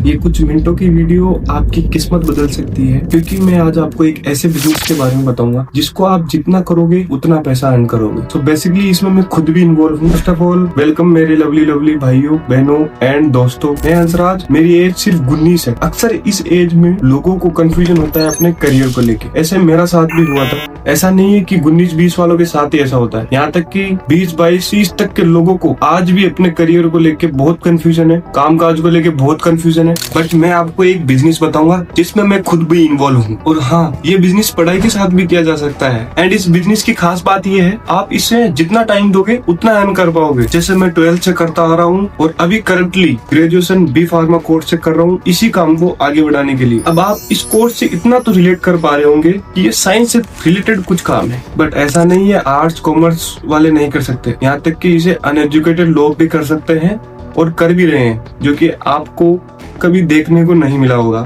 ये कुछ मिनटों की वीडियो आपकी किस्मत बदल सकती है, क्योंकि मैं आज आपको एक ऐसे बिजनेस के बारे में बताऊंगा जिसको आप जितना करोगे उतना पैसा अर्न करोगे। तो बेसिकली इसमें मैं खुद भी इन्वॉल्व हूँ। फर्स्ट ऑफ ऑल वेलकम मेरे लवली भाइयों बहनों एंड दोस्तों। मैं हंसराज, मेरी एज सिर्फ 19 है। अक्सर इस एज में लोगों को कंफ्यूजन होता है अपने करियर को लेके। ऐसे मेरा साथ भी हुआ था। ऐसा नहीं है कि 19-20 वालों के साथ ही ऐसा होता है, यहाँ तक कि 20-22-30 तक के लोगों को आज भी अपने करियर को लेके बहुत कंफ्यूजन है, कामकाज को लेके बहुत कंफ्यूजन है। बट मैं आपको एक बिजनेस बताऊंगा जिसमें मैं खुद भी इन्वॉल्व हूँ। और हाँ, ये बिजनेस पढ़ाई के साथ भी किया जा सकता है। एंड इस बिजनेस की खास बात ये है, आप इसे जितना टाइम दोगे उतना अर्न कर पाओगे। जैसे मैं 12th से करता आ रहा हूँ और अभी currently graduation B pharma course से कर रहा हूँ, इसी काम को आगे बढ़ाने के लिए। अब आप इस कोर्स से इतना तो रिलेट कर पा रहे होंगे कि ये साइंस से रिलेटेड कुछ काम है, बट ऐसा नहीं है आर्ट्स कॉमर्स वाले नहीं कर सकते। यहाँ तक कि इसे अनएजुकेटेड लोग भी कर सकते हैं और कर भी रहे हैं, जो कि आपको कभी देखने को नहीं मिला होगा।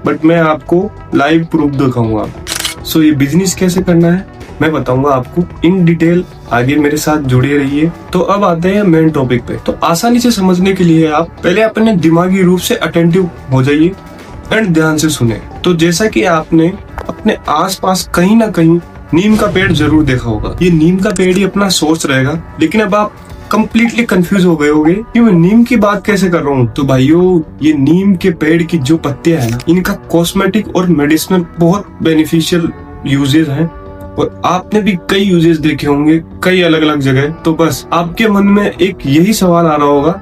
बट मैं आपको लाइव प्रूफ दिखाऊंगा। सो ये बिजनेस कैसे करना है मैं बताऊंगा आपको इन डिटेल। आगे मेरे साथ जुड़े रहिए। तो अब आते हैं मेन टॉपिक पे। तो आसानी से समझने के लिए आप पहले अपने दिमागी रूप से अटेंटिव हो जाइए एंड ध्यान से सुने। तो जैसा कि आपने अपने आसपास कहीं ना कहीं नीम का पेड़ जरूर देखा होगा। ये नीम का पेड़ ही अपना सोर्स रहेगा, लेकिन अब आप कंप्लीटली कंफ्यूज हो गए होंगे कि मैं नीम की बात कैसे कर रहा हूँ। तो भाइयों, ये नीम के पेड़ की जो पत्तियां है ना, इनका कॉस्मेटिक और मेडिसिनल बहुत बेनिफिशियल यूजेस हैं। और आपने भी कई यूजेस देखे होंगे कई अलग अलग जगह। तो बस आपके मन में एक यही सवाल आ रहा होगा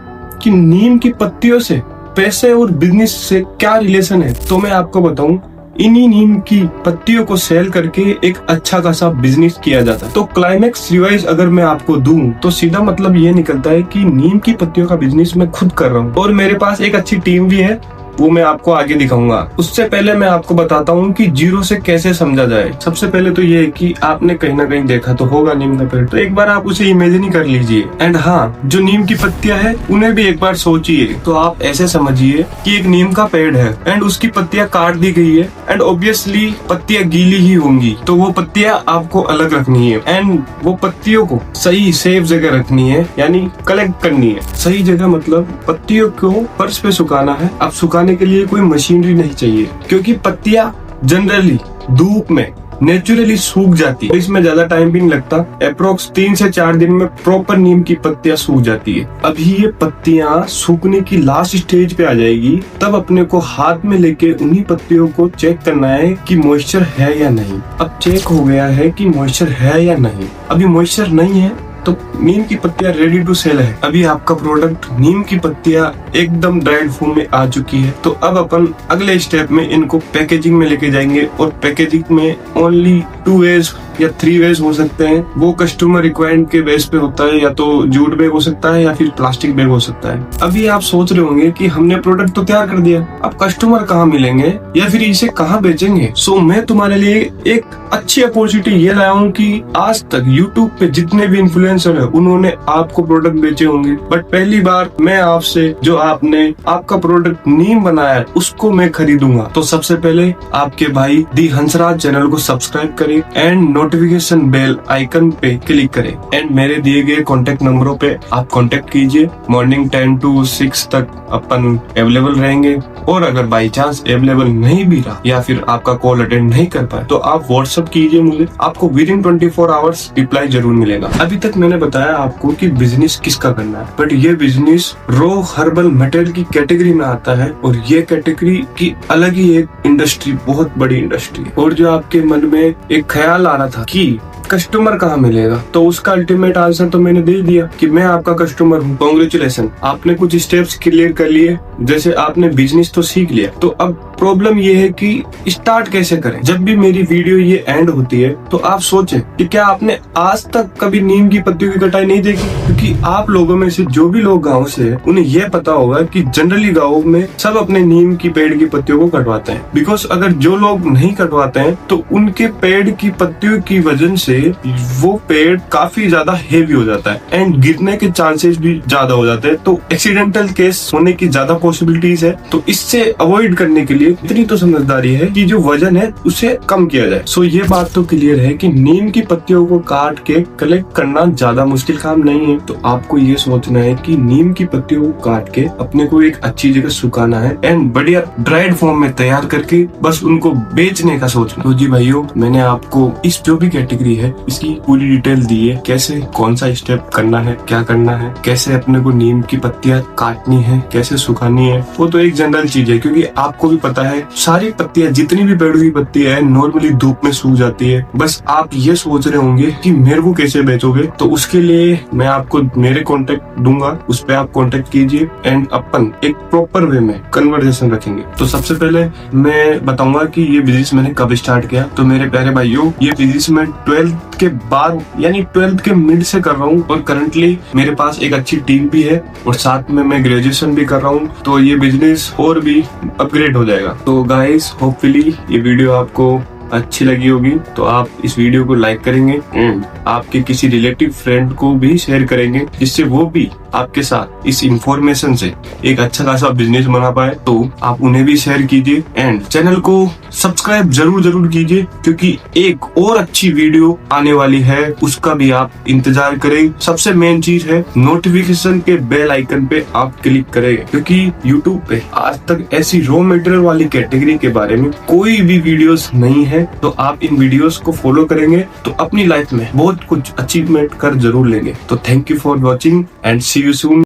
कि नीम की पत्तियों से पैसे और बिजनेस से क्या रिलेशन है। तो मैं आपको बताऊं, इन्हीं नीम की पत्तियों को सेल करके एक अच्छा खासा बिजनेस किया जाता है। तो क्लाइमेक्स रिवाइज अगर मैं आपको दूं तो सीधा मतलब ये निकलता है कि नीम की पत्तियों का बिजनेस मैं खुद कर रहा हूँ और मेरे पास एक अच्छी टीम भी है, वो मैं आपको आगे दिखाऊंगा। उससे पहले मैं आपको बताता हूँ कि जीरो से कैसे समझा जाए। सबसे पहले तो ये है कि आपने कहीं ना कहीं देखा तो होगा नीम का पेड़, तो एक बार आप उसे इमेजिन ही कर लीजिए। एंड हाँ, जो नीम की पत्तियां हैं उन्हें भी एक बार सोचिए। तो आप ऐसे समझिए कि एक नीम का पेड़ है एंड उसकी पत्तियां काट दी गई है एंड ऑब्वियसली पत्तियां गीली ही होंगी, तो वो पत्तियां आपको अलग रखनी है एंड वो पत्तियों को सही सेफ जगह रखनी है, यानी कलेक्ट करनी है। सही जगह मतलब पत्तियों को फर्श पे सुखाना है। अब सुखाने के लिए कोई मशीनरी नहीं चाहिए, क्योंकि पत्तियां जनरली धूप में नेचुरली सूख जाती है। इसमें ज्यादा टाइम भी नहीं लगता, अप्रोक्स 3 से 4 दिन में प्रॉपर नीम की पत्तियां सूख जाती है। अभी ये पत्तियां सूखने की लास्ट स्टेज पे आ जाएगी, तब अपने को हाथ में लेके उन्हीं पत्तियों को चेक करना है कि मॉइस्चर है या नहीं। अब चेक हो गया है कि मॉइस्चर है या नहीं। अभी मॉइस्चर नहीं है तो नीम की पत्तियां रेडी टू सेल है। अभी आपका प्रोडक्ट नीम की पत्तियां एकदम ड्राइड फॉर्म में आ चुकी है। तो अब अपन अगले स्टेप में इनको पैकेजिंग में लेके जाएंगे और पैकेजिंग में ओनली 2 वेज या 3 वेज हो सकते हैं। वो कस्टमर रिक्वायरमेंट के बेस पे होता है, या तो जूट बैग हो सकता है या फिर प्लास्टिक बैग हो सकता है। अभी आप सोच रहे होंगे कि हमने प्रोडक्ट तो तैयार कर दिया, अब कस्टमर कहाँ मिलेंगे या फिर इसे कहाँ बेचेंगे। सो मैं तुम्हारे लिए एक अच्छी अपॉर्चुनिटी ये लाया हूँ कि आज तक यूट्यूब पे जितने भी इन्फ्लुएंसर है उन्होंने आपको प्रोडक्ट बेचे होंगे, बट पहली बार मैं आपसे जो आपने आपका प्रोडक्ट नीम बनाया है उसको मैं खरीदूंगा। तो सबसे पहले आपके भाई दी हंसराज चैनल को सब्सक्राइब करें एंड नोटिफिकेशन बेल आइकन पे क्लिक करें एंड मेरे दिए गए कॉन्टेक्ट नंबरों पे आप कॉन्टेक्ट कीजिए। मॉर्निंग 10 to 6 तक अपन अवेलेबल रहेंगे, और अगर बाई चांस अवेलेबल नहीं भी रहा या फिर आपका कॉल अटेंड नहीं कर पाए तो आप व्हाट्सएप कीजिए मुझे, आपको विदिन 24 आवर्स रिप्लाई जरूर मिलेगा। अभी तक मैंने बताया आपको कि बिजनेस किसका करना है, बट ये बिजनेस रॉ हर्बल मटेरियल की कैटेगरी में आता है और ये कैटेगरी की अलग ही एक इंडस्ट्री, बहुत बड़ी इंडस्ट्री। और जो आपके मन में एक ख्याल आ रहा था कि कस्टमर कहाँ मिलेगा, तो उसका अल्टीमेट आंसर तो मैंने दे दिया कि मैं आपका कस्टमर हूँ। कांग्रेचुलेशन, आपने कुछ स्टेप्स क्लियर कर लिए, जैसे आपने बिजनेस तो सीख लिया। तो अब प्रॉब्लम ये है कि स्टार्ट कैसे करें। जब भी मेरी वीडियो ये एंड होती है तो आप सोचें कि क्या आपने आज तक कभी नीम की पत्तियों की कटाई नहीं देखी, क्योंकि आप लोगों में से जो भी लोग गाँव से हैं उन्हें यह पता होगा कि जनरली गाँव में सब अपने नीम की पेड़ की पत्तियों को कटवाते हैं। बिकॉज अगर जो लोग नहीं कटवाते हैं तो उनके पेड़ की पत्तियों की वजह से वो पेड़ काफी ज्यादा हेवी हो जाता है एंड गिरने के चांसेस भी ज्यादा हो जाते हैं, तो एक्सीडेंटल केस होने की ज्यादा पॉसिबिलिटीज है। तो इससे अवॉइड करने के लिए लिए इतनी तो समझदारी है कि जो वजन है उसे कम किया जाए। सो ये बात तो क्लियर है कि नीम की पत्तियों को काट के कलेक्ट करना ज्यादा मुश्किल काम नहीं है। तो आपको ये सोचना है कि नीम की पत्तियों को काट के अपने को एक अच्छी जगह सुखाना है एंड बढ़िया ड्राइड फॉर्म में तैयार करके बस उनको बेचने का सोचना। तो जी भाइयों, मैंने आपको इस जो भी कैटेगरी है इसकी पूरी डिटेल दी है, कैसे कौन सा स्टेप करना है, क्या करना है, कैसे अपने को नीम की पत्तियां काटनी है, कैसे सुखानी है। वो तो एक जनरल चीज है, क्योंकि आपको भी पता है सारी पत्तियां, जितनी भी पेड़ की पत्तियां है नॉर्मली धूप में सूख जाती है। बस आप ये सोच रहे होंगे कि मेरे को कैसे बेचोगे, तो उसके लिए मैं आपको मेरे कॉन्टेक्ट दूंगा, उस पर आप कॉन्टेक्ट कीजिए एंड अपन एक प्रॉपर वे में कन्वर्सेशन रखेंगे। तो सबसे पहले मैं बताऊंगा कि ये बिजनेस मैंने कब स्टार्ट किया। तो मेरे प्यारे भाइयों, ये बिजनेस मैं 12th के बाद यानी 12th के मिड से कर रहा हूँ और करंटली मेरे पास एक अच्छी टीम भी है और साथ में मैं ग्रेजुएशन भी कर रहा हूँ। तो ये बिजनेस और भी अपग्रेड हो जाएगा। तो गाइस, होपफुली ये वीडियो आपको अच्छी लगी होगी, तो आप इस वीडियो को लाइक करेंगे एंड आपके किसी रिलेटिव फ्रेंड को भी शेयर करेंगे, जिससे वो भी आपके साथ इस इंफॉर्मेशन से एक अच्छा खासा बिजनेस बना पाए। तो आप उन्हें भी शेयर कीजिए एंड चैनल को सब्सक्राइब जरूर कीजिए, क्योंकि एक और अच्छी वीडियो आने वाली है, उसका भी आप इंतजार करें। सबसे मेन चीज है नोटिफिकेशन के बेल आइकन पे आप क्लिक करें, क्योंकि यूट्यूब पे आज तक ऐसी रॉ मटेरियल वाली कैटेगरी के बारे में कोई भी वीडियोस नहीं है। तो आप इन वीडियोस को फॉलो करेंगे तो अपनी लाइफ में बहुत कुछ अचीवमेंट कर जरूर लेंगे। तो thank you for watching and see you soon.